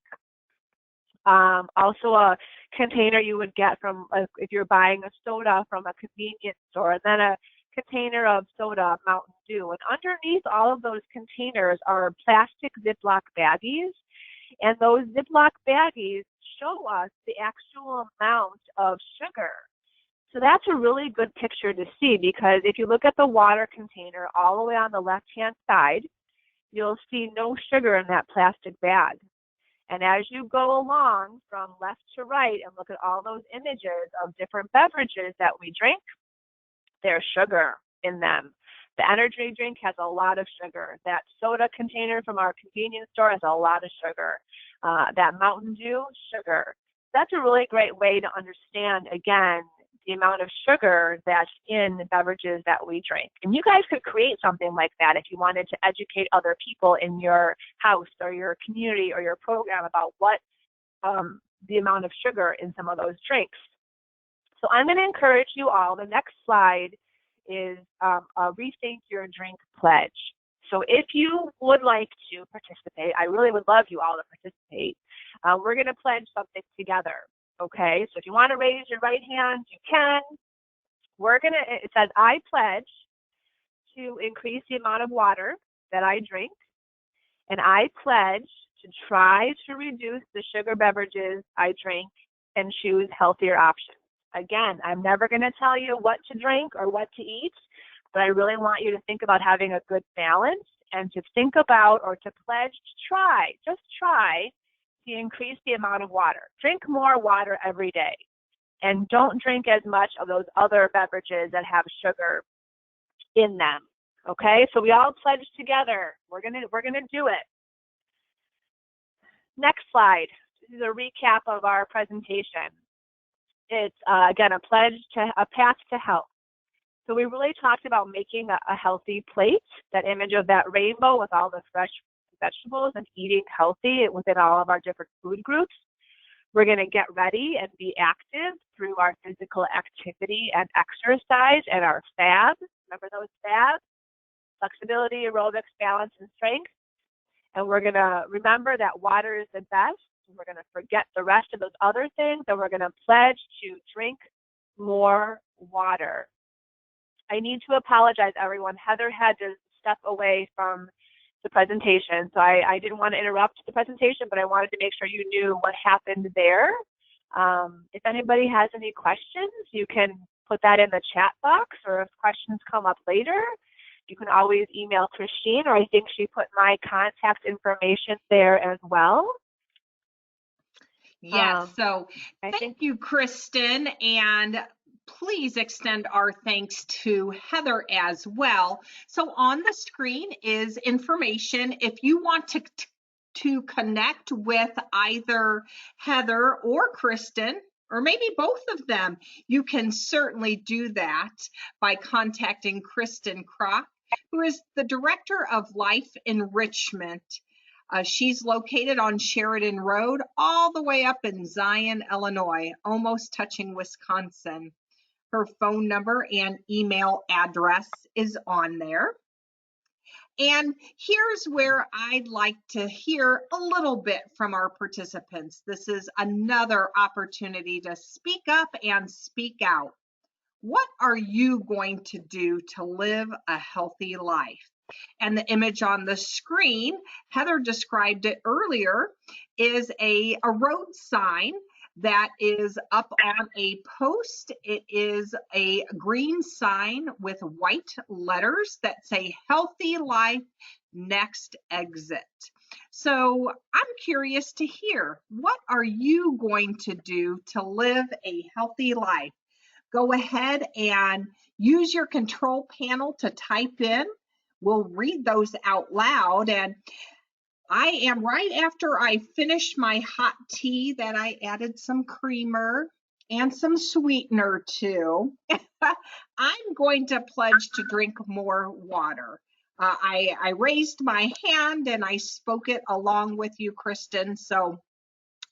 Also a container you would get from, if you're buying a soda from a convenience store, and then a container of soda, Mountain Dew. And underneath all of those containers are plastic Ziploc baggies. And those Ziploc baggies show us the actual amount of sugar. So that's a really good picture to see, because if you look at the water container all the way on the left-hand side, you'll see no sugar in that plastic bag. And as you go along from left to right and look at all those images of different beverages that we drink, there's sugar in them. The energy drink has a lot of sugar. That soda container from our convenience store has a lot of sugar. That Mountain Dew, sugar. That's a really great way to understand, again, the amount of sugar that's in the beverages that we drink. And you guys could create something like that if you wanted to educate other people in your house or your community or your program about what the amount of sugar in some of those drinks. So I'm going to encourage you all. The next slide is a Rethink Your Drink pledge. So if you would like to participate, I really would love you all to participate. We're going to pledge something together. Okay, so if you want to raise your right hand, you can. It says, I pledge to increase the amount of water that I drink, and I pledge to try to reduce the sugar beverages I drink and choose healthier options. Again, I'm never going to tell you what to drink or what to eat, but I really want you to think about having a good balance and to think about or to pledge to just try to increase the amount of water. Drink more water every day, and don't drink as much of those other beverages that have sugar in them. Okay, so we all pledge together. We're gonna do it. Next slide. This is a recap of our presentation. It's again a path to health. So we really talked about making a healthy plate. That image of that rainbow with all the fresh vegetables and eating healthy within all of our different food groups. We're going to get ready and be active through our physical activity and exercise and our FABs. Remember those FABs? Flexibility, aerobics, balance, and strength. And we're going to remember that water is the best. We're going to forget the rest of those other things, and we're going to pledge to drink more water. I need to apologize, everyone. Heather had to step away from the presentation, so I didn't want to interrupt the presentation, but I wanted to make sure you knew what happened there. If anybody has any questions, you can put that in the chat box, or if questions come up later, you can always email Christine, or I think she put my contact information there as well. Yes, so thank you, Kristen, and please extend our thanks to Heather as well. So on the screen is information. If you want to connect with either Heather or Kristen, or maybe both of them, you can certainly do that by contacting Kristen Kroc, who is the Director of Life Enrichment. She's located on Sheridan Road, all the way up in Zion, Illinois, almost touching Wisconsin. Her phone number and email address is on there. And here's where I'd like to hear a little bit from our participants. This is another opportunity to speak up and speak out. What are you going to do to live a healthy life? And the image on the screen, Heather described it earlier, is a road sign that is up on a post. It is a green sign with white letters that say healthy life, next exit. So I'm curious to hear, what are you going to do to live a healthy life? Go ahead and use your control panel to type in. We'll read those out loud. And I am right after I finished my hot tea that I added some creamer and some sweetener to. I'm going to pledge to drink more water. I raised my hand and I spoke it along with you, Kristen. So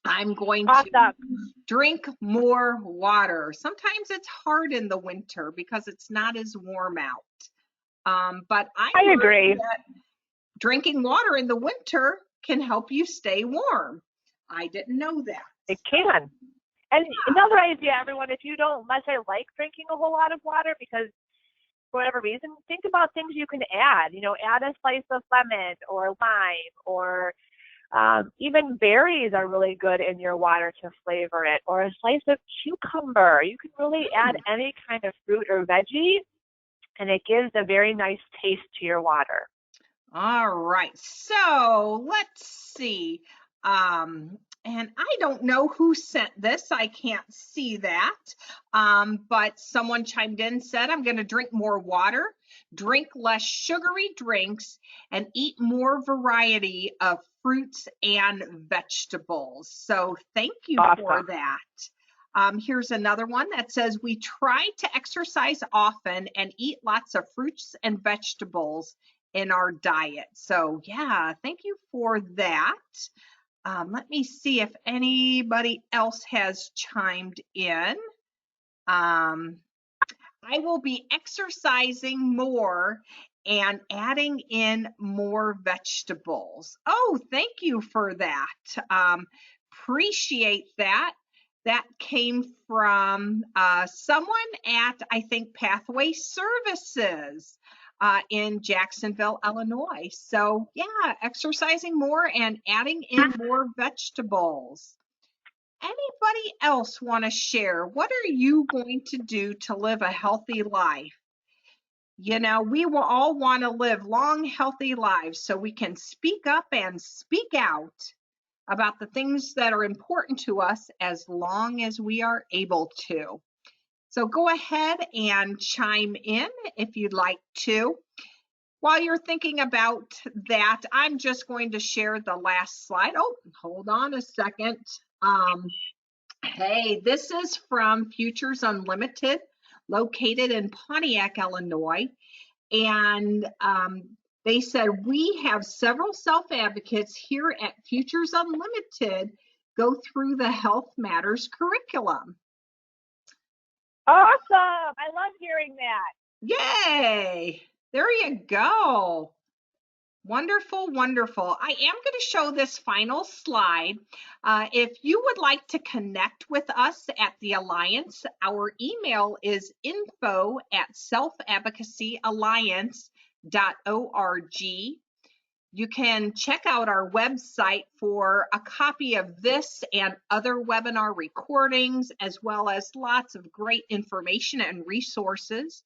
I'm going to drink more water. Sometimes it's hard in the winter because it's not as warm out. But I agree that drinking water in the winter can help you stay warm. I didn't know that. It can. And another idea, everyone, if you don't necessarily like drinking a whole lot of water because for whatever reason, think about things you can add. You know, add a slice of lemon or lime or Even berries are really good in your water to flavor it, or a slice of cucumber. You can really add any kind of fruit or veggie, and it gives a very nice taste to your water. All right, so let's see. And I don't know who sent this. I can't see that. But someone chimed in and said, I'm going to drink more water, drink less sugary drinks, and eat more variety of fruits and vegetables. So thank you for that. Here's another one that says, we try to exercise often and eat lots of fruits and vegetables in our diet. So yeah, thank you for that. Let me see if anybody else has chimed in. I will be exercising more and adding in more vegetables. Oh, thank you for that. Appreciate that. That came from someone at, I think, Pathway Services in Jacksonville, Illinois. So yeah, exercising more and adding in more vegetables. Anybody else want to share? What are you going to do to live a healthy life? You know, we will all want to live long, healthy lives so we can speak up and speak out about the things that are important to us as long as we are able to. So go ahead and chime in if you'd like to. While you're thinking about that, I'm just going to share the last slide. Oh, hold on a second. Hey, this is from Futures Unlimited, located in Pontiac, Illinois. And they said, we have several self-advocates here at Futures Unlimited go through the Health Matters curriculum. Awesome. I love hearing that. Yay. There you go. Wonderful, wonderful. I am going to show this final slide. If you would like to connect with us at the Alliance, our email is info@selfadvocacyalliance.org. You can check out our website for a copy of this and other webinar recordings, as well as lots of great information and resources,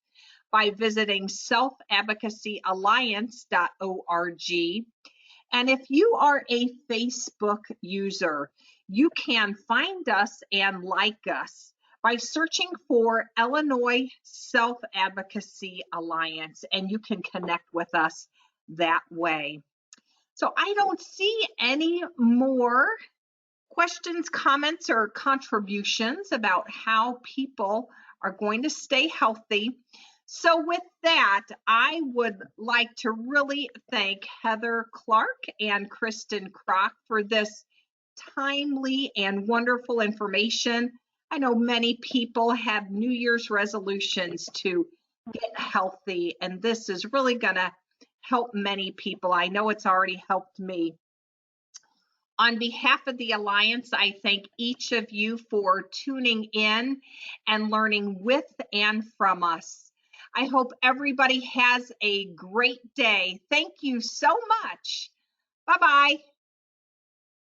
by visiting selfadvocacyalliance.org. And if you are a Facebook user, you can find us and like us by searching for Illinois Self-Advocacy Alliance, and you can connect with us that way. So I don't see any more questions, comments, or contributions about how people are going to stay healthy. So with that, I would like to really thank Heather Clark and Kristen Kroc for this timely and wonderful information. I know many people have New Year's resolutions to get healthy, and this is really going to help many people. I know it's already helped me. On behalf of the Alliance, I thank each of you for tuning in and learning with and from us. I hope everybody has a great day. Thank you so much. Bye-bye.